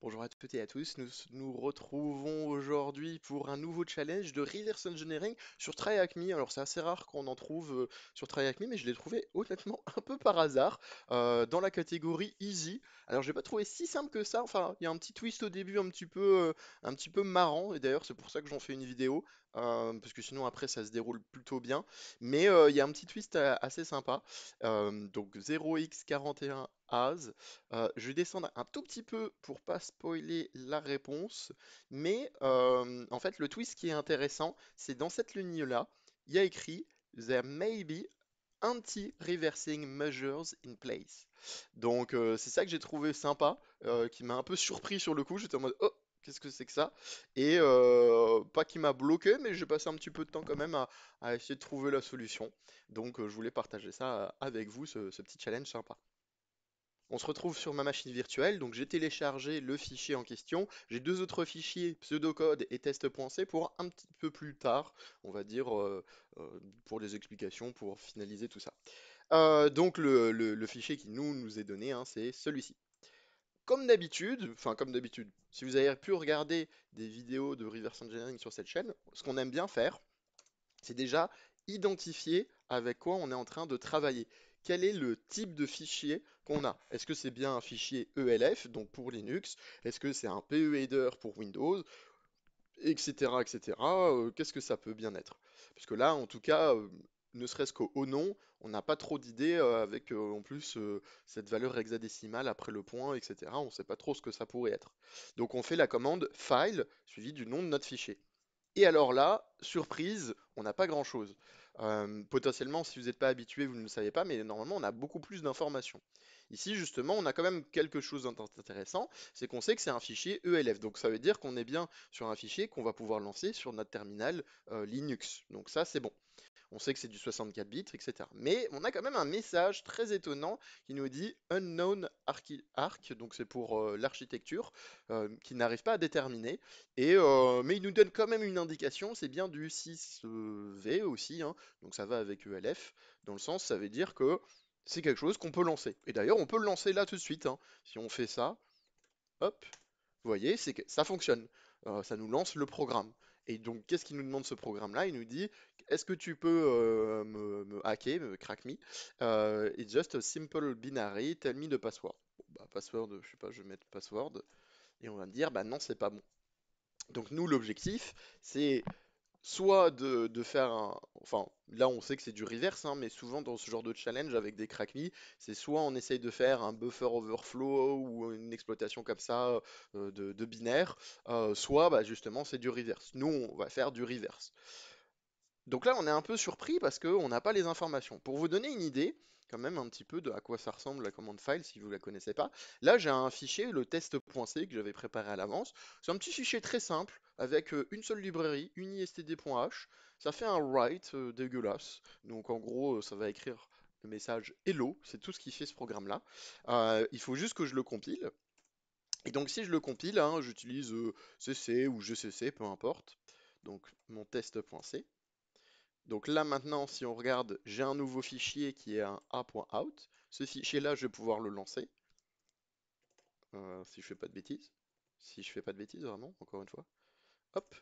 Bonjour à toutes et à tous, nous nous retrouvons aujourd'hui pour un nouveau challenge de reverse engineering sur TryHackMe. Alors c'est assez rare qu'on en trouve sur TryHackMe, mais je l'ai trouvé honnêtement un peu par hasard dans la catégorie Easy. Alors je l'ai pas trouvé si simple que ça, enfin il y a un petit twist au début un petit peu marrant, et d'ailleurs c'est pour ça que j'en fais une vidéo, parce que sinon après ça se déroule plutôt bien. Mais il y a un petit twist assez sympa. Donc 0x41 as. Je vais descendre un tout petit peu pour pas spoiler la réponse, mais en fait le twist qui est intéressant, c'est dans cette ligne-là, il y a écrit There may be anti-reversing measures in place. Donc c'est ça que j'ai trouvé sympa, qui m'a un peu surpris sur le coup. J'étais en mode oh, qu'est-ce que c'est que ça? Et pas qui m'a bloqué, mais j'ai passé un petit peu de temps quand même à essayer de trouver la solution. Donc je voulais partager ça avec vous, ce petit challenge sympa. On se retrouve sur ma machine virtuelle, donc j'ai téléchargé le fichier en question. J'ai deux autres fichiers, pseudocode et test.c, pour un petit peu plus tard, on va dire, pour les explications, pour finaliser tout ça. Donc le fichier qui nous est donné, hein, c'est celui-ci. Comme d'habitude, enfin comme d'habitude, si vous avez pu regarder des vidéos de reverse engineering sur cette chaîne, ce qu'on aime bien faire, c'est déjà identifier avec quoi on est en train de travailler. Quel est le type de fichier qu'on a? Est-ce que c'est bien un fichier ELF, donc pour Linux? Est-ce que c'est un PE header pour Windows? Etc. etc. Qu'est-ce que ça peut bien être? Parce que là, en tout cas, ne serait-ce qu'au nom, on n'a pas trop d'idées avec en plus cette valeur hexadécimale après le point, etc. On ne sait pas trop ce que ça pourrait être. Donc on fait la commande file suivie du nom de notre fichier. Et alors là, surprise, on n'a pas grand-chose. Potentiellement, si vous n'êtes pas habitué, vous ne le savez pas, mais normalement, on a beaucoup plus d'informations. Ici, justement, on a quand même quelque chose d'intéressant, c'est qu'on sait que c'est un fichier ELF. Donc ça veut dire qu'on est bien sur un fichier qu'on va pouvoir lancer sur notre terminal Linux. Donc ça, c'est bon. On sait que c'est du 64 bits, etc. Mais on a quand même un message très étonnant qui nous dit Unknown Arc, donc c'est pour l'architecture, qui n'arrive pas à déterminer. Mais il nous donne quand même une indication, c'est bien du 6V aussi, hein, donc ça va avec ELF, dans le sens, ça veut dire que c'est quelque chose qu'on peut lancer. Et d'ailleurs, on peut le lancer là tout de suite, hein. Si on fait ça, hop, vous voyez, c'est que ça fonctionne. Ça nous lance le programme. Et donc, qu'est-ce qu'il nous demande ce programme-là? Il nous dit, est-ce que tu peux me hacker, me crack me? It's just a simple binary, tell me the password. Bon, bah, password, je sais pas, je vais mettre password. Et on va me dire, bah non, c'est pas bon. Donc nous, l'objectif, c'est soit de faire un... Enfin, là on sait que c'est du reverse, hein, mais souvent dans ce genre de challenge avec des crack me, c'est soit on essaye de faire un buffer overflow ou une exploitation comme ça de binaire, soit bah, justement c'est du reverse. Nous on va faire du reverse. Donc là, on est un peu surpris parce qu'on n'a pas les informations. Pour vous donner une idée, quand même un petit peu de à quoi ça ressemble la commande file si vous ne la connaissez pas, là j'ai un fichier, le test.c que j'avais préparé à l'avance. C'est un petit fichier très simple avec une seule librairie, unistd.h. Ça fait un write dégueulasse. Donc en gros, ça va écrire le message hello, c'est tout ce qui fait ce programme-là. Il faut juste que je le compile. Et donc si je le compile, hein, j'utilise cc ou gcc, peu importe. Donc mon test.c. Donc là maintenant, si on regarde, j'ai un nouveau fichier qui est un a.out. Ce fichier-là, je vais pouvoir le lancer, si je fais pas de bêtises. Si je fais pas de bêtises, vraiment, encore une fois. Hop.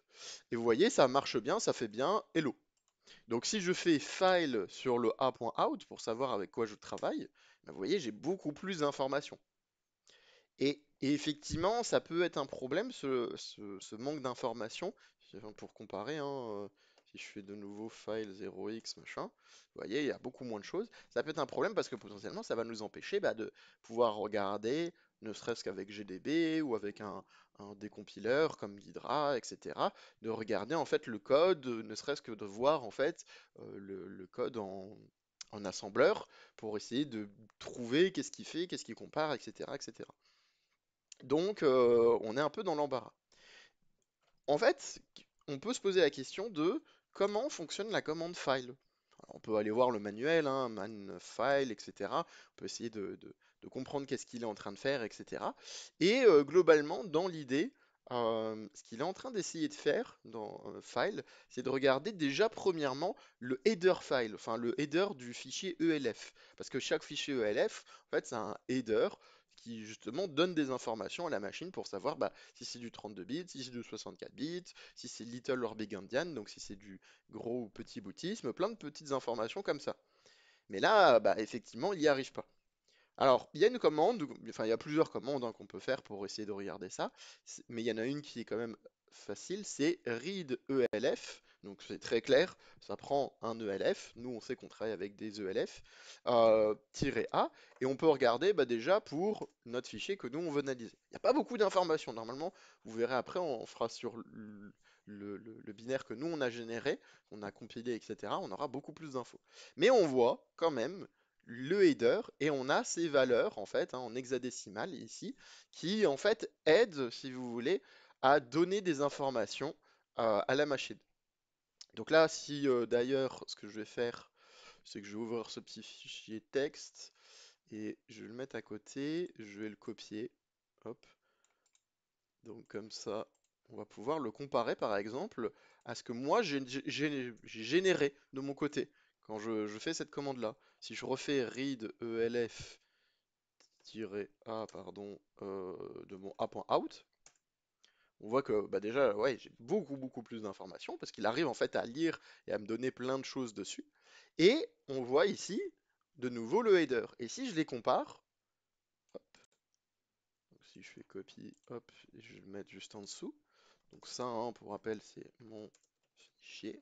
Et vous voyez, ça marche bien, ça fait bien hello. Donc si je fais file sur le a.out pour savoir avec quoi je travaille, ben, vous voyez, j'ai beaucoup plus d'informations. Et effectivement, ça peut être un problème, ce manque d'informations. Pour comparer, hein, si je fais de nouveau file 0x machin, vous voyez, il y a beaucoup moins de choses. Ça peut être un problème parce que potentiellement, ça va nous empêcher bah, de pouvoir regarder, ne serait-ce qu'avec GDB ou avec un décompileur comme Ghidra, etc., de regarder en fait le code, ne serait-ce que de voir en fait le code en assembleur pour essayer de trouver qu'est-ce qu'il fait, qu'est-ce qu'il compare, etc., etc. Donc, on est un peu dans l'embarras. En fait, on peut se poser la question de comment fonctionne la commande file. Alors, on peut aller voir le manuel, hein, man file, etc. On peut essayer de comprendre qu'est-ce qu'il est en train de faire, etc. Et globalement, dans l'idée, ce qu'il est en train d'essayer de faire dans file, c'est de regarder déjà premièrement le header file, enfin le header du fichier ELF. Parce que chaque fichier ELF, en fait, c'est un header qui justement donne des informations à la machine pour savoir bah, si c'est du 32 bits, si c'est du 64 bits, si c'est little or big endian, donc si c'est du gros ou petit boutisme, plein de petites informations comme ça. Mais là, bah, effectivement, il n'y arrive pas. Alors, il y a une commande, enfin, il y a plusieurs commandes hein, qu'on peut faire pour essayer de regarder ça, mais il y en a une qui est quand même facile, c'est read ELF. Donc, c'est très clair, ça prend un ELF. Nous, on sait qu'on travaille avec des ELF, -A, et on peut regarder bah, déjà pour notre fichier que nous, on veut analyser. Il n'y a pas beaucoup d'informations. Normalement, vous verrez après, on fera sur le binaire que nous, on a généré, on a compilé, etc. On aura beaucoup plus d'infos. Mais on voit quand même le header et on a ces valeurs en fait hein, en hexadécimal ici qui en fait aident, si vous voulez, à donner des informations à la machine. Donc là, si d'ailleurs, ce que je vais faire, c'est que je vais ouvrir ce petit fichier texte et je vais le mettre à côté, je vais le copier, hop, donc comme ça, on va pouvoir le comparer par exemple à ce que moi j'ai généré de mon côté quand je fais cette commande-là. Si je refais read elf -a, pardon, de mon a.out, on voit que bah déjà, ouais, j'ai beaucoup plus d'informations parce qu'il arrive en fait à lire et à me donner plein de choses dessus. Et on voit ici de nouveau le header. Et si je les compare, hop, donc si je fais copie, hop, et je vais le mettre juste en dessous. Donc ça, hein, pour rappel, c'est mon fichier.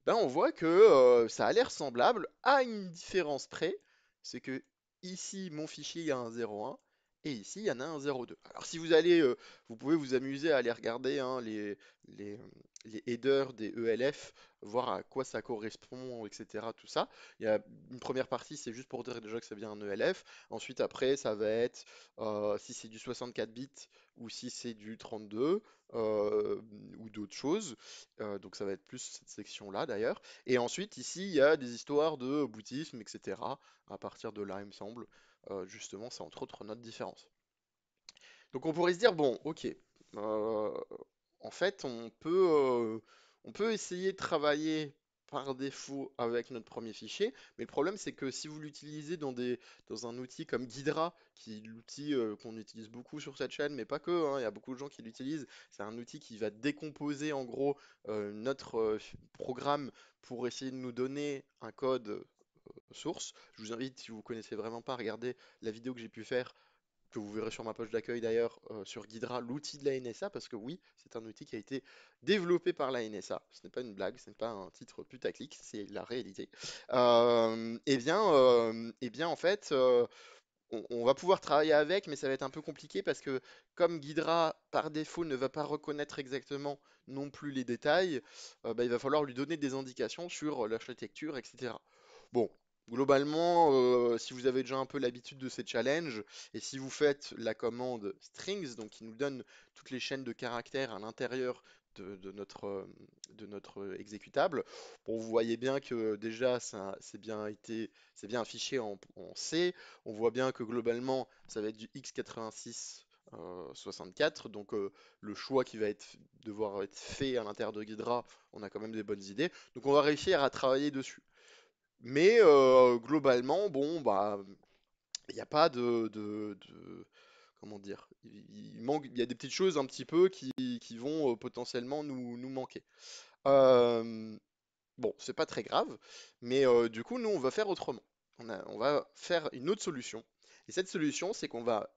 Ben on voit que ça a l'air semblable à une différence près, c'est que ici mon fichier il y a un 01 et ici il y en a un 02. Alors si vous allez, vous pouvez vous amuser à aller regarder hein, les, euh, les headers des ELF, voir à quoi ça correspond, etc. Tout ça. Il y a une première partie, c'est juste pour dire déjà que ça vient un ELF. Ensuite après ça va être si c'est du 64 bits ou si c'est du 32 euh, ou d'autres choses. Donc ça va être plus cette section-là d'ailleurs. Et ensuite, ici, il y a des histoires de boutisme, etc. À partir de là, il me semble. Justement, c'est entre autres notre différence. Donc on pourrait se dire, bon, ok, euh, en fait, on peut essayer de travailler par défaut avec notre premier fichier, mais le problème c'est que si vous l'utilisez dans un outil comme Ghidra, qui est l'outil qu'on utilise beaucoup sur cette chaîne, mais pas que, hein, il y a beaucoup de gens qui l'utilisent, c'est un outil qui va décomposer en gros notre programme pour essayer de nous donner un code source. Je vous invite, si vous ne connaissez vraiment pas, à regarder la vidéo que j'ai pu faire que vous verrez sur ma page d'accueil d'ailleurs, sur Ghidra, l'outil de la NSA, parce que oui, c'est un outil qui a été développé par la NSA. Ce n'est pas une blague, ce n'est pas un titre putaclic, c'est la réalité. Eh bien, en fait, on va pouvoir travailler avec, mais ça va être un peu compliqué parce que comme Ghidra, par défaut, ne va pas reconnaître exactement non plus les détails, bah, il va falloir lui donner des indications sur l'architecture, etc. Bon, globalement, si vous avez déjà un peu l'habitude de ces challenges, et si vous faites la commande strings, donc qui nous donne toutes les chaînes de caractères à l'intérieur de notre exécutable, bon, vous voyez bien que déjà, c'est bien affiché en C. On voit bien que globalement, ça va être du x86 64, donc le choix qui va devoir être fait à l'intérieur de Ghidra, on a quand même des bonnes idées. Donc on va réussir à travailler dessus. Mais globalement, bon, bah, il n'y a pas comment dire, il manque, il y a des petites choses un petit peu qui vont potentiellement nous manquer. Euh, bon, c'est pas très grave, mais du coup, nous, on va faire autrement. On va faire une autre solution. Et cette solution, c'est qu'on va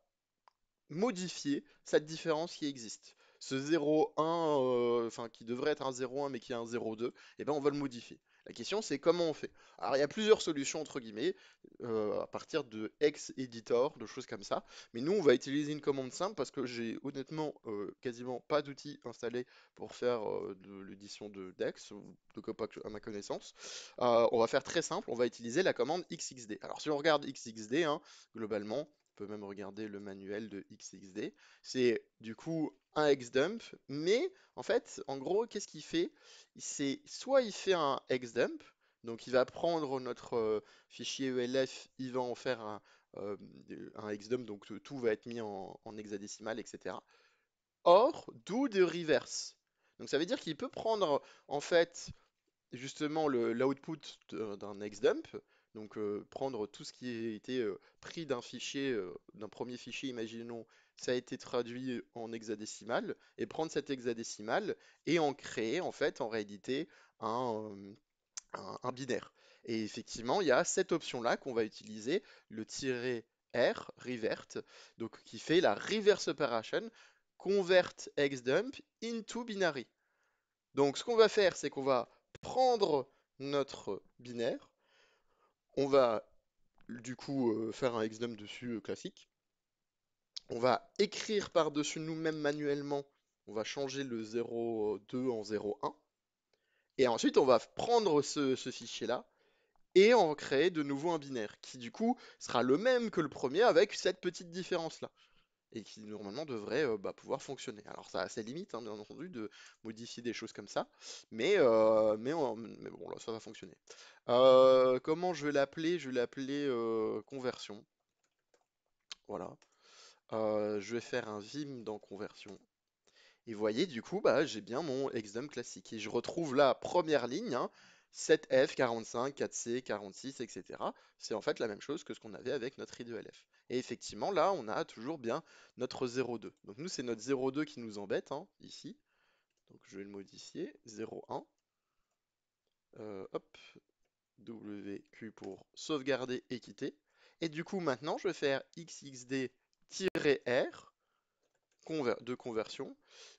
modifier cette différence qui existe. Ce 0,1, enfin qui devrait être un 0,1 mais qui est un 0,2, eh ben on va le modifier. La question c'est comment on fait. Alors il y a plusieurs solutions entre guillemets, à partir de ex-editor, de choses comme ça. Mais nous on va utiliser une commande simple parce que j'ai honnêtement quasiment pas d'outils installés pour faire de l'édition de Dex, ou de Copac à ma connaissance. On va faire très simple, on va utiliser la commande xxd. Alors si on regarde xxd, hein, globalement, on peut même regarder le manuel de XXD. C'est du coup un xdump, mais en fait, en gros, qu'est-ce qu'il fait? C'est soit il fait un xdump, donc il va prendre notre fichier ELF, il va en faire euh, un xdump, donc tout va être mis en hexadécimal, etc. Or, do de reverse. Donc ça veut dire qu'il peut prendre en fait justement l'output d'un xdump, Donc prendre tout ce qui a été pris d'un fichier, d'un premier fichier, imaginons, ça a été traduit en hexadécimal, et prendre cet hexadécimal et en créer en fait en réalité un, un binaire. Et effectivement, il y a cette option-là qu'on va utiliser, le tiret R, revert, donc qui fait la reverse operation, convert hexdump into binary. Donc ce qu'on va faire, c'est qu'on va prendre notre binaire, on va du coup faire un hexdump dessus classique, on va écrire par-dessus nous-mêmes manuellement, on va changer le 0,2 en 0,1, et ensuite on va prendre ce fichier-là, et en créer de nouveau un binaire, qui du coup sera le même que le premier avec cette petite différence-là, et qui normalement devrait pouvoir fonctionner. Alors ça a ses limites, hein, bien entendu, de modifier des choses comme ça, mais bon, là ça va fonctionner. Comment je vais l'appeler? Je vais l'appeler conversion. Voilà. Je vais faire un vim dans conversion. Et vous voyez, du coup, bah, j'ai bien mon exdum classique. Et je retrouve la première ligne, hein, 7F, 45, 4C, 46, etc. C'est en fait la même chose que ce qu'on avait avec notre I2LF. Et effectivement, là, on a toujours bien notre 0,2. Donc nous, c'est notre 0,2 qui nous embête, hein, ici. Donc je vais le modifier, 0,1. Hop, WQ pour sauvegarder et quitter. Et du coup, maintenant, je vais faire XXD-R de conversion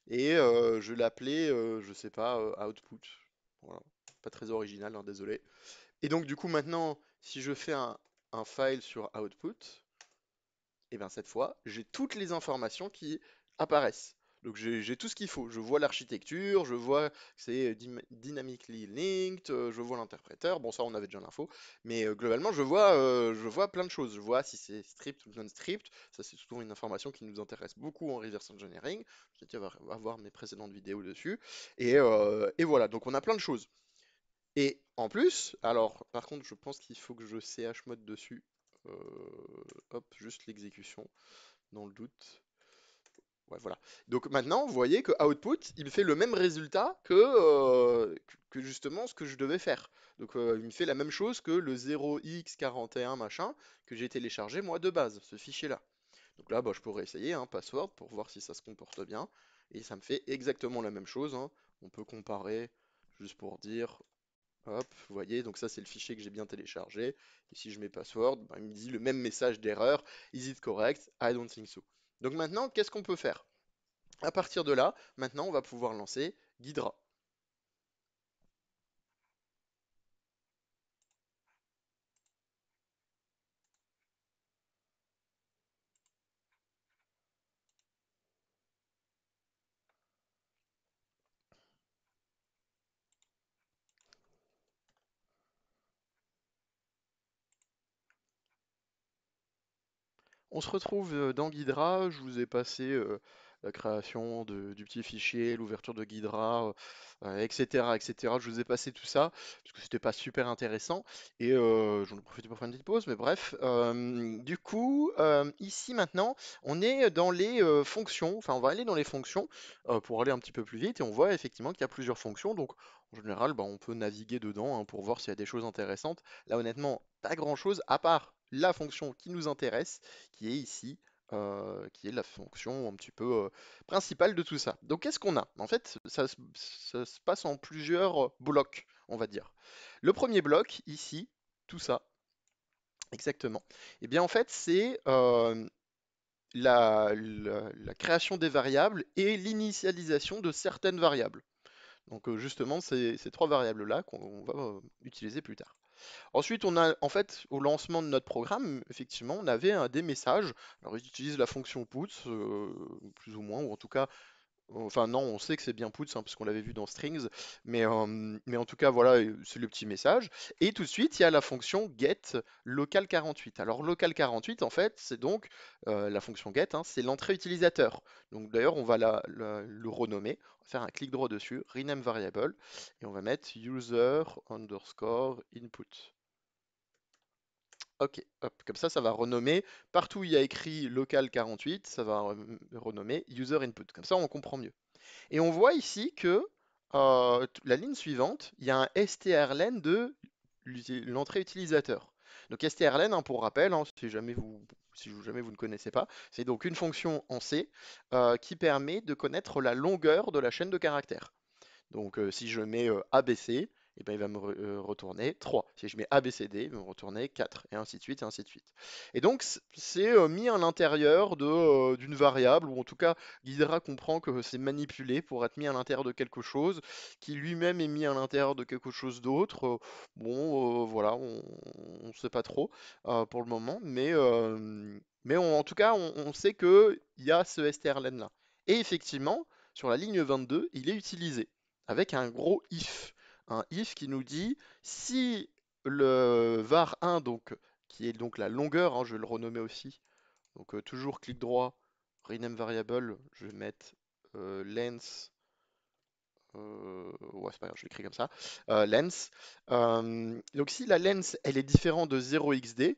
et je l'appelais, je sais pas, output. Voilà. Pas très original, hein, désolé. Et donc du coup maintenant, si je fais un file sur output, et bien cette fois, j'ai toutes les informations qui apparaissent. Donc j'ai tout ce qu'il faut. Je vois l'architecture, je vois que c'est dynamically linked, je vois l'interpréteur. Bon, ça on avait déjà l'info, mais globalement je vois plein de choses. Je vois si c'est stripped ou non stripped. Ça c'est toujours une information qui nous intéresse beaucoup en reverse engineering. Je vais voir mes précédentes vidéos dessus. Et voilà, donc on a plein de choses. Et en plus, alors par contre, je pense qu'il faut que je chmod dessus. Hop, juste l'exécution dans le doute. Ouais, voilà. Donc maintenant, vous voyez que output, il me fait le même résultat que justement ce que je devais faire. Donc il me fait la même chose que le 0x41 machin que j'ai téléchargé moi de base, ce fichier-là. Donc là, bah, je pourrais essayer, hein, password, pour voir si ça se comporte bien. Et ça me fait exactement la même chose, hein. On peut comparer, juste pour dire, hop, vous voyez, donc ça c'est le fichier que j'ai bien téléchargé. Et si je mets password, bah, il me dit le même message d'erreur, is it correct? I don't think so. Donc maintenant, qu'est-ce qu'on peut faire? À partir de là, maintenant, on va pouvoir lancer Ghidra. On se retrouve dans Ghidra. Je vous ai passé la création du petit fichier, l'ouverture de Ghidra, etc., etc. Je vous ai passé tout ça parce que c'était pas super intéressant et j'en ai profité pour faire une petite pause. Mais bref, du coup, ici maintenant, on est dans les fonctions. Enfin, on va aller dans les fonctions pour aller un petit peu plus vite et on voit effectivement qu'il y a plusieurs fonctions. Donc, en général, bah, on peut naviguer dedans, hein, pour voir s'il y a des choses intéressantes. Là, honnêtement, pas grand-chose à part la fonction qui nous intéresse qui est ici, qui est la fonction un petit peu principale de tout ça. Donc qu'est-ce qu'on a? En fait, ça se passe en plusieurs blocs, on va dire. Le premier bloc, ici, tout ça, exactement. Et bien en fait, c'est la création des variables et l'initialisation de certaines variables. Donc justement, ces trois variables-là qu'on va utiliser plus tard. Ensuite, on a en fait au lancement de notre programme, effectivement, on avait des messages. Alors, ils utilisent la fonction puts, plus ou moins, ou en tout cas, enfin non, on sait que c'est bien puts, hein, parce qu'on l'avait vu dans strings, mais en tout cas, voilà, c'est le petit message. Et tout de suite, il y a la fonction get local48. Alors, local48, en fait, c'est donc la fonction get, hein, c'est l'entrée utilisateur. Donc d'ailleurs, on va le renommer. On va faire un clic droit dessus, rename variable, et on va mettre user underscore input. Ok, hop, comme ça va renommer, partout où il y a écrit local48, ça va renommer user input, comme ça on comprend mieux. Et on voit ici que la ligne suivante, il y a un strlen de l'entrée utilisateur. Donc strlen, hein, pour rappel, hein, si jamais vous ne connaissez pas, c'est donc une fonction en C qui permet de connaître la longueur de la chaîne de caractères. Donc si je mets ABC, eh ben, il va me retourner 3. Si je mets ABCD, il va me retourner 4, et ainsi de suite, et ainsi de suite. Et donc c'est mis à l'intérieur d'une variable, ou en tout cas, Ghidra comprend que c'est manipulé pour être mis à l'intérieur de quelque chose, qui lui-même est mis à l'intérieur de quelque chose d'autre. Bon, voilà, on ne sait pas trop pour le moment, mais en tout cas, on sait qu'il y a ce strlen là. Et effectivement, sur la ligne 22, il est utilisé avec un gros if. Un if qui nous dit si le var1, donc, qui est donc la longueur, hein, je vais le renommer aussi, donc toujours clic droit, rename variable, je vais mettre length, ouais c'est pas grave, je l'écris comme ça, length. Donc si la length elle est différente de 0xd,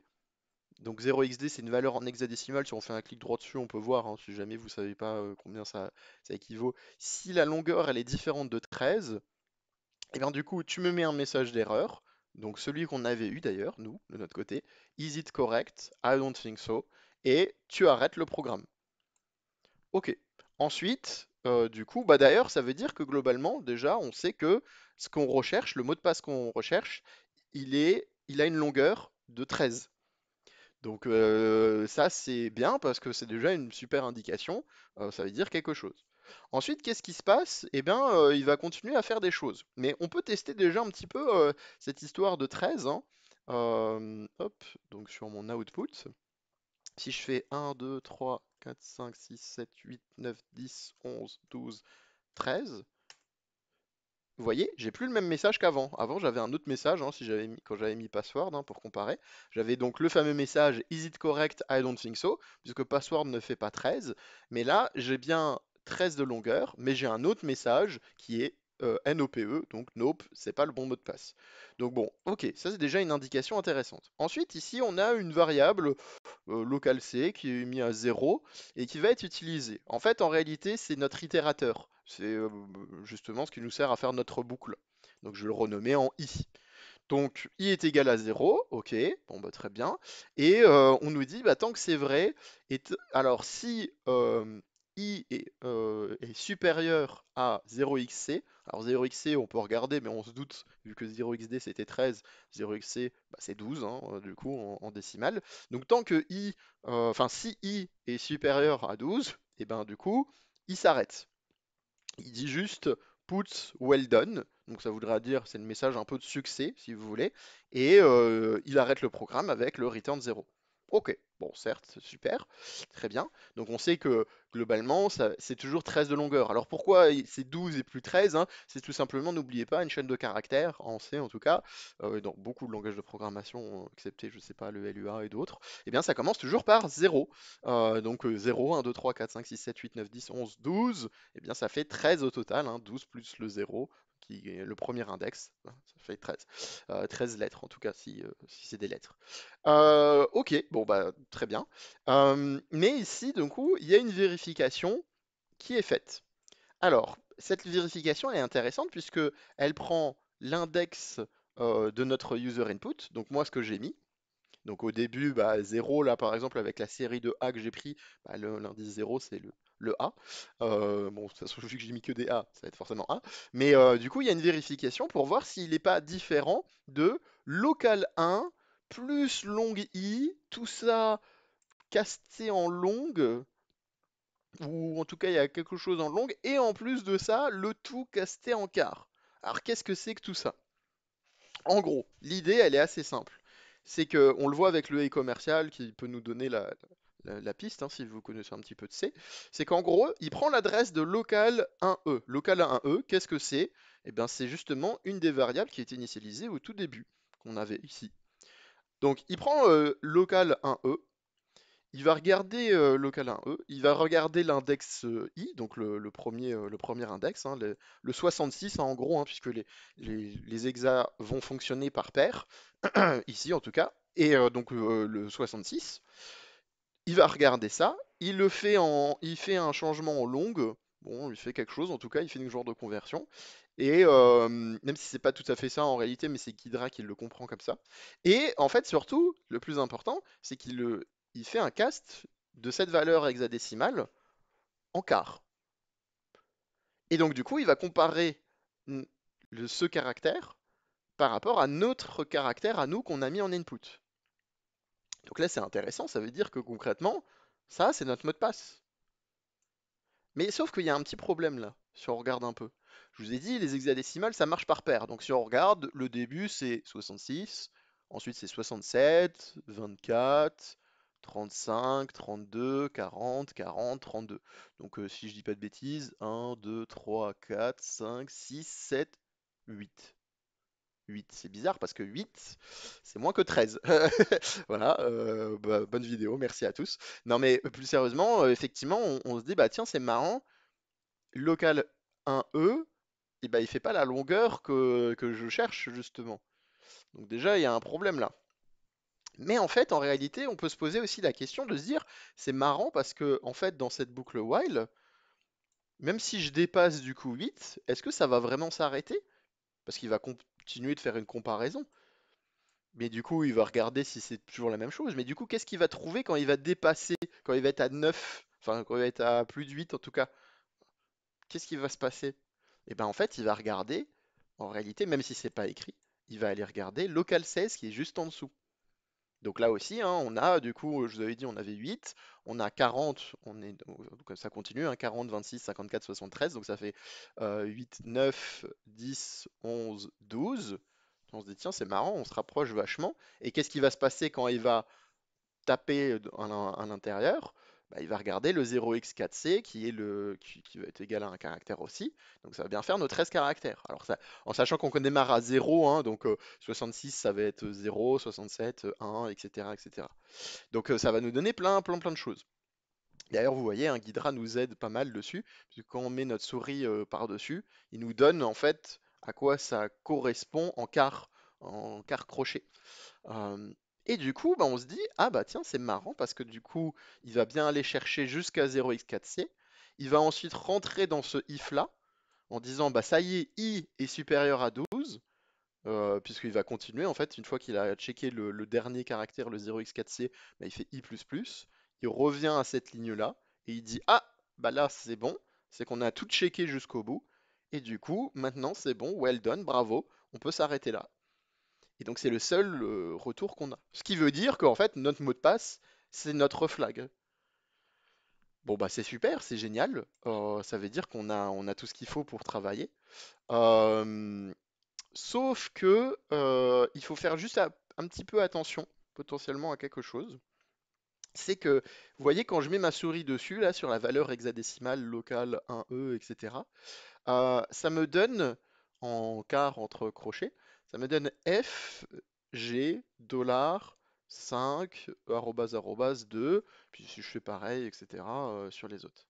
donc 0xd c'est une valeur en hexadécimale, si on fait un clic droit dessus on peut voir, hein, si jamais vous savez pas combien ça équivaut. Si la longueur elle est différente de 13, et bien du coup, tu me mets un message d'erreur, donc celui qu'on avait eu d'ailleurs, nous, de notre côté, is it correct? I don't think so, et tu arrêtes le programme. Ok. Ensuite, du coup, bah d'ailleurs, ça veut dire que globalement, déjà, on sait que ce qu'on recherche, le mot de passe qu'on recherche, il a une longueur de 13. Donc ça c'est bien parce que c'est déjà une super indication, ça veut dire quelque chose. Ensuite, qu'est-ce qui se passe? Eh bien, il va continuer à faire des choses. Mais on peut tester déjà un petit peu cette histoire de 13, hein. Hop, donc sur mon output, si je fais 1, 2, 3, 4, 5, 6, 7, 8, 9, 10, 11, 12, 13. Vous voyez, j'ai plus le même message qu'avant. Avant, j'avais un autre message, hein, quand j'avais mis password, hein, pour comparer. J'avais donc le fameux message Is it correct? I don't think so, puisque password ne fait pas 13. Mais là, j'ai bien 13 de longueur, mais j'ai un autre message qui est NOPE, donc nope, c'est pas le bon mot de passe. Donc bon, ok, ça c'est déjà une indication intéressante. Ensuite, ici, on a une variable local C qui est mis à 0 et qui va être utilisé. En fait, en réalité, c'est notre itérateur. C'est justement ce qui nous sert à faire notre boucle. Donc je vais le renommer en i. Donc i est égal à 0, ok, bon bah très bien. Et on nous dit, bah, tant que c'est vrai, alors si est supérieur à 0xc, alors 0xc on peut regarder, mais on se doute, vu que 0xd c'était 13, 0xc bah, c'est 12, hein, du coup en décimale. Donc tant que enfin si i est supérieur à 12, et ben du coup, il s'arrête. Il dit juste puts well done, donc ça voudra dire c'est le message un peu de succès si vous voulez, et il arrête le programme avec le return 0. Ok, bon certes, c'est super, très bien. Donc on sait que globalement c'est toujours 13 de longueur. Alors pourquoi c'est 12 et plus 13, hein? C'est tout simplement, n'oubliez pas, une chaîne de caractères, en C en tout cas, dans beaucoup de langages de programmation, excepté je sais pas le LUA et d'autres, eh bien ça commence toujours par 0. Donc 0, 1, 2, 3, 4, 5, 6, 7, 8, 9, 10, 11, 12, eh bien ça fait 13 au total, hein, 12 plus le 0, qui est le premier index, hein, ça fait 13. 13 lettres en tout cas, si c'est des lettres. Ok, bon bah très bien. Mais ici, du coup, il y a une vérification qui est faite. Alors, cette vérification elle est intéressante puisque elle prend l'index de notre user input, donc moi ce que j'ai mis. Donc au début, bah, 0, là par exemple, avec la série de A que j'ai pris, bah, l'indice 0 c'est le A. Bon, de toute façon, vu que j'ai mis que des A, ça va être forcément A. Mais du coup, il y a une vérification pour voir s'il n'est pas différent de local 1 plus long I, tout ça casté en longue, ou en tout cas il y a quelque chose en longue, et en plus de ça, le tout casté en quart. Alors qu'est-ce que c'est que tout ça? En gros, l'idée, elle est assez simple. C'est que, on le voit avec le e-commercial qui peut nous donner la piste, hein, si vous connaissez un petit peu de C. C'est qu'en gros, il prend l'adresse de local 1e. Local 1e, qu'est-ce que c'est? Eh bien, c'est justement une des variables qui est initialisée au tout début, qu'on avait ici. Donc, il prend local 1e, il va regarder local 1e, il va regarder l'index i, donc le premier index, hein, le 66 hein, en gros, hein, puisque les hexas vont fonctionner par paire, ici en tout cas, et donc le 66, il va regarder ça, il fait un changement en longue, Bon, il fait quelque chose, en tout cas, il fait une genre de conversion. Et même si c'est pas tout à fait ça en réalité, mais c'est Ghidra qui le comprend comme ça. Et en fait, surtout, le plus important, c'est il fait un cast de cette valeur hexadécimale en quart. Et donc, du coup, il va comparer mm, ce caractère par rapport à notre caractère à nous qu'on a mis en input. Donc là, c'est intéressant, ça veut dire que concrètement, ça, c'est notre mot de passe. Mais sauf qu'il y a un petit problème là, si on regarde un peu. Je vous ai dit, les hexadécimales, ça marche par paire. Donc si on regarde, le début c'est 66, ensuite c'est 67, 24, 35, 32, 40, 40, 32. Donc si je dis pas de bêtises, 1, 2, 3, 4, 5, 6, 7, 8. 8, c'est bizarre parce que 8, c'est moins que 13. Voilà, bah, bonne vidéo, merci à tous. Non mais plus sérieusement, effectivement, on se dit, bah tiens, c'est marrant, local 1E, et bah, il fait pas la longueur que je cherche justement. Donc déjà, il y a un problème là. Mais en fait, en réalité, on peut se poser aussi la question de se dire, c'est marrant parce que en fait, dans cette boucle while, même si je dépasse du coup 8, est-ce que ça va vraiment s'arrêter? Parce qu'il va continuer de faire une comparaison. Mais du coup, il va regarder si c'est toujours la même chose. Mais du coup, qu'est-ce qu'il va trouver quand il va dépasser, quand il va être à 9, enfin quand il va être à plus de 8 en tout cas? Qu'est-ce qui va se passer? Et ben en fait, il va regarder, en réalité, même si c'est pas écrit, il va aller regarder local 16 qui est juste en dessous. Donc là aussi, hein, on a, du coup, je vous avais dit, on avait 8, on a 40, donc ça continue, hein, 40, 26, 54, 73, donc ça fait 8, 9, 10, 11, 12. On se dit, tiens, c'est marrant, on se rapproche vachement. Et qu'est-ce qui va se passer quand il va taper à l'intérieur, bah, il va regarder le 0x4c qui va être égal à un caractère aussi. Donc ça va bien faire nos 13 caractères. Alors ça, en sachant qu'on démarre à 0, hein, donc 66 ça va être 0, 67, 1, etc. etc. Donc ça va nous donner plein de choses. D'ailleurs, vous voyez, un Ghidra nous aide pas mal dessus, puisque quand on met notre souris par-dessus, il nous donne en fait à quoi ça correspond en quart crochet. Euh, et du coup, bah, on se dit, ah bah tiens, c'est marrant parce que du coup, il va bien aller chercher jusqu'à 0x4c. Il va ensuite rentrer dans ce if là en disant, bah ça y est, i est supérieur à 12, puisqu'il va continuer en fait, une fois qu'il a checké le dernier caractère, le 0x4c, bah, il fait i++. Il revient à cette ligne là et il dit, ah bah là c'est bon, c'est qu'on a tout checké jusqu'au bout. Et du coup, maintenant c'est bon, well done, bravo, on peut s'arrêter là. Et donc c'est le seul retour qu'on a. Ce qui veut dire qu'en fait notre mot de passe, c'est notre flag. Bon bah c'est super, c'est génial. Ça veut dire qu'on a tout ce qu'il faut pour travailler. Euh, Sauf que il faut faire juste un petit peu attention potentiellement à quelque chose. C'est que, vous voyez, quand je mets ma souris dessus, là, sur la valeur hexadécimale locale 1E, etc., ça me donne, en quart entre crochets, ça me donne F, G, dollar, 5, arrobase, arrobase, 2, puis si je fais pareil, etc., sur les autres.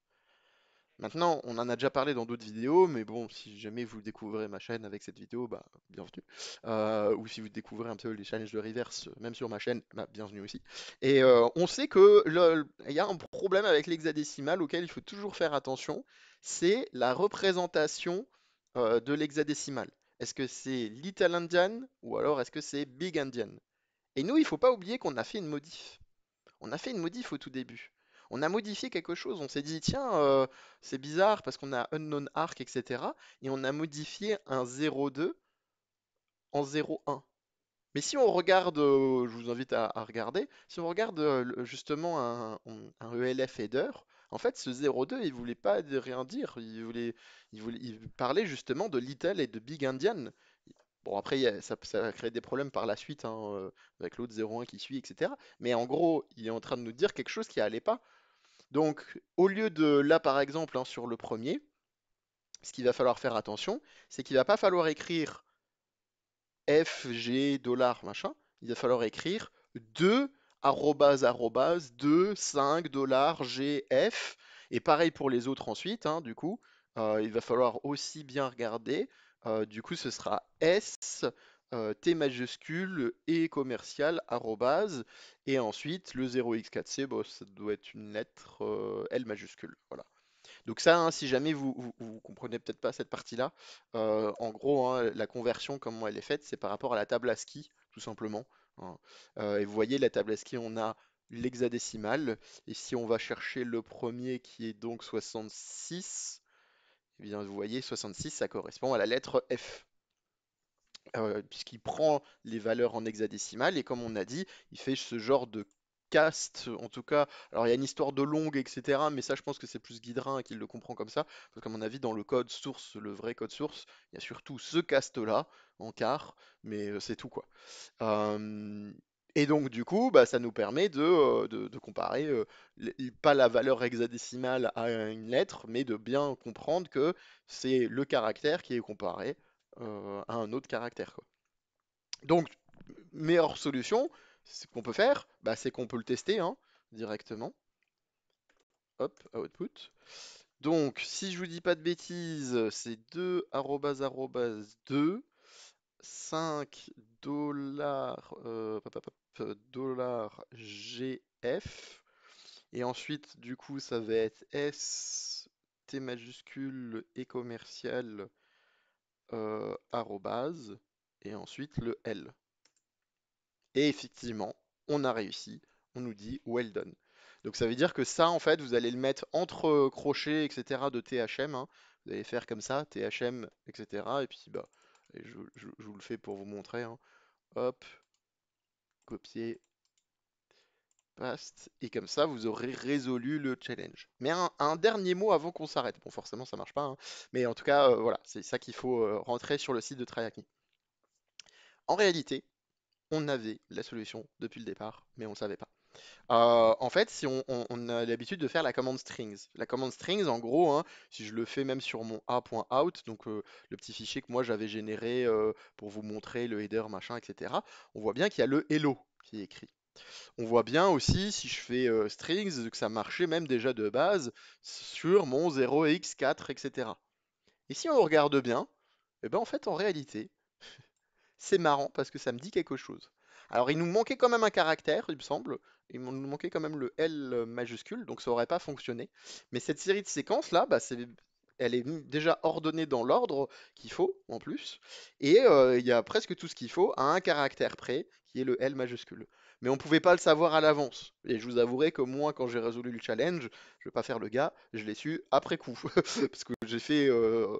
Maintenant, on en a déjà parlé dans d'autres vidéos, mais bon, si jamais vous découvrez ma chaîne avec cette vidéo, bah, bienvenue. Ou si vous découvrez un peu les challenges de reverse, même sur ma chaîne, bah, bienvenue aussi. Et on sait que il y a un problème avec l'hexadécimal auquel il faut toujours faire attention, c'est la représentation de l'hexadécimal. Est-ce que c'est Little Indian ou alors est-ce que c'est Big Indian? Et nous, il faut pas oublier qu'on a fait une modif. On a fait une modif au tout début. On a modifié quelque chose. On s'est dit, tiens, c'est bizarre parce qu'on a unknown arc, etc. Et on a modifié un 0,2 en 0,1. Mais si on regarde, je vous invite à regarder, si on regarde justement un ELF header, en fait, ce 0,2, il voulait pas rien dire. Il parlait justement de Little et de Big Indian. Bon, après, ça a créé des problèmes par la suite, hein, avec l'autre 0,1 qui suit, etc. Mais en gros, il est en train de nous dire quelque chose qui allait pas. Donc, au lieu de là, par exemple, hein, sur le premier, ce qu'il va falloir faire attention, c'est qu'il va pas falloir écrire F, G, dollar, machin. Il va falloir écrire 2, arrobase, arrobase, 2, 5, dollars, G, F. Et pareil pour les autres ensuite, hein, du coup. Il va falloir aussi bien regarder. Du coup, ce sera S, T majuscule et commercial, arrobase. Et ensuite, le 0x4c, bon, ça doit être une lettre L majuscule. Voilà. Donc ça, hein, si jamais vous comprenez peut-être pas cette partie-là, en gros, hein, la conversion, comment elle est faite, c'est par rapport à la table ASCII, tout simplement, hein. Et vous voyez, la table ASCII, on a l'hexadécimal, et si on va chercher le premier qui est donc 66, eh bien vous voyez, 66, ça correspond à la lettre F. Puisqu'il prend les valeurs en hexadécimal et comme on a dit, il fait ce genre de cast, en tout cas, alors il y a une histoire de longue, etc., mais ça je pense que c'est plus Guidrin qui le comprend comme ça, parce qu'à mon avis, dans le code source, le vrai code source, il y a surtout ce cast-là, en quart, mais c'est tout quoi. Euh, et donc du coup, bah, ça nous permet de comparer, pas la valeur hexadécimale à une lettre, mais de bien comprendre que c'est le caractère qui est comparé à un autre caractère, quoi. Donc, meilleure solution, ce qu'on peut faire, bah, c'est qu'on peut le tester, hein, directement. Hop, output. Donc, si je vous dis pas de bêtises, c'est 2 arrobase arrobase 2, 5 dollars, dollars GF. Et ensuite, du coup, ça va être S, T majuscule et commercial, arrobase, et ensuite le L. Et effectivement, on a réussi. On nous dit well done. Donc ça veut dire que ça, en fait, vous allez le mettre entre crochets, etc. de THM, hein. Vous allez faire comme ça, THM, etc. Et puis, bah, et je vous le fais pour vous montrer, hein. Hop, copier, paste. Et comme ça, vous aurez résolu le challenge. Mais un dernier mot avant qu'on s'arrête. Bon, forcément, ça marche pas, hein. Mais en tout cas, voilà, c'est ça qu'il faut rentrer sur le site de TryHackMe. En réalité, on avait la solution depuis le départ, mais on ne le savait pas. En fait, si on a l'habitude de faire la commande strings. La commande strings, en gros, hein, si je le fais même sur mon a.out, donc le petit fichier que moi j'avais généré pour vous montrer le header, machin, etc., on voit bien qu'il y a le hello qui est écrit. On voit bien aussi, si je fais strings, que ça marchait même déjà de base sur mon 0x4, etc. Et si on regarde bien, eh ben en fait, en réalité, c'est marrant parce que ça me dit quelque chose. Alors, il nous manquait quand même un caractère, il me semble. Nous manquait quand même le L majuscule, donc ça aurait pas fonctionné. Mais cette série de séquences là, bah, elle est déjà ordonnée dans l'ordre qu'il faut en plus. Et il y a presque tout ce qu'il faut à un caractère près, qui est le L majuscule. Mais on pouvait pas le savoir à l'avance. Et je vous avouerai que moi, quand j'ai résolu le challenge, je vais pas faire le gars, je l'ai su après coup. Parce que j'ai fait,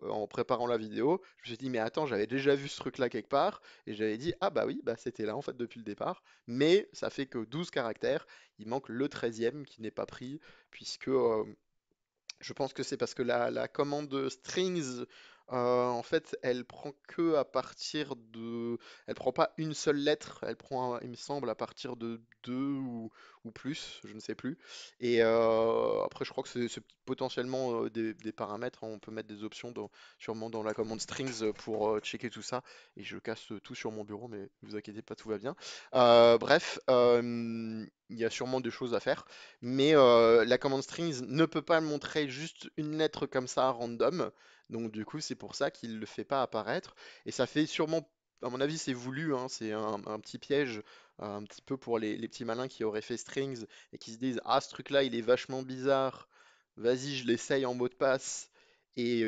en préparant la vidéo, je me suis dit, mais attends, j'avais déjà vu ce truc-là quelque part, et j'avais dit, ah bah oui, bah c'était là en fait depuis le départ, mais ça fait que 12 caractères, il manque le 13e qui n'est pas pris, puisque je pense que c'est parce que la commande strings, en fait, elle prend que à partir de... Elle prend pas une seule lettre, elle prend, il me semble, à partir de deux ou plus, je ne sais plus. Et après, je crois que c'est potentiellement des paramètres, hein. On peut mettre des options sûrement dans la commande strings pour checker tout ça. Et je casse tout sur mon bureau, mais ne vous inquiétez pas, tout va bien. Bref, il y a sûrement des choses à faire. Mais la command strings ne peut pas montrer juste une lettre comme ça random. Donc du coup, c'est pour ça qu'il ne le fait pas apparaître. Et ça fait sûrement, à mon avis, c'est voulu, hein, c'est un petit piège, un petit peu pour les petits malins qui auraient fait strings et qui se disent, ah, ce truc-là, il est vachement bizarre. Vas-y, je l'essaye en mot de passe et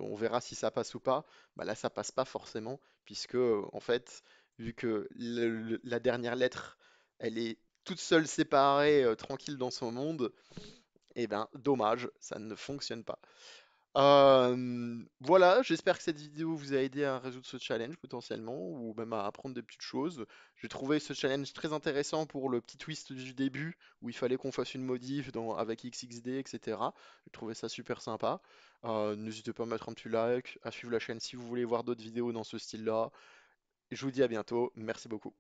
on verra si ça passe ou pas. Bah là, ça passe pas forcément, puisque en fait, vu que la dernière lettre, elle est toute seule séparée, tranquille dans son monde, et ben dommage, ça ne fonctionne pas. Voilà, j'espère que cette vidéo vous a aidé à résoudre ce challenge potentiellement, ou même à apprendre des petites choses. J'ai trouvé ce challenge très intéressant pour le petit twist du début, où il fallait qu'on fasse une modif avec XXD, etc. J'ai trouvé ça super sympa. N'hésitez pas à mettre un petit like, à suivre la chaîne si vous voulez voir d'autres vidéos dans ce style-là. Je vous dis à bientôt, merci beaucoup.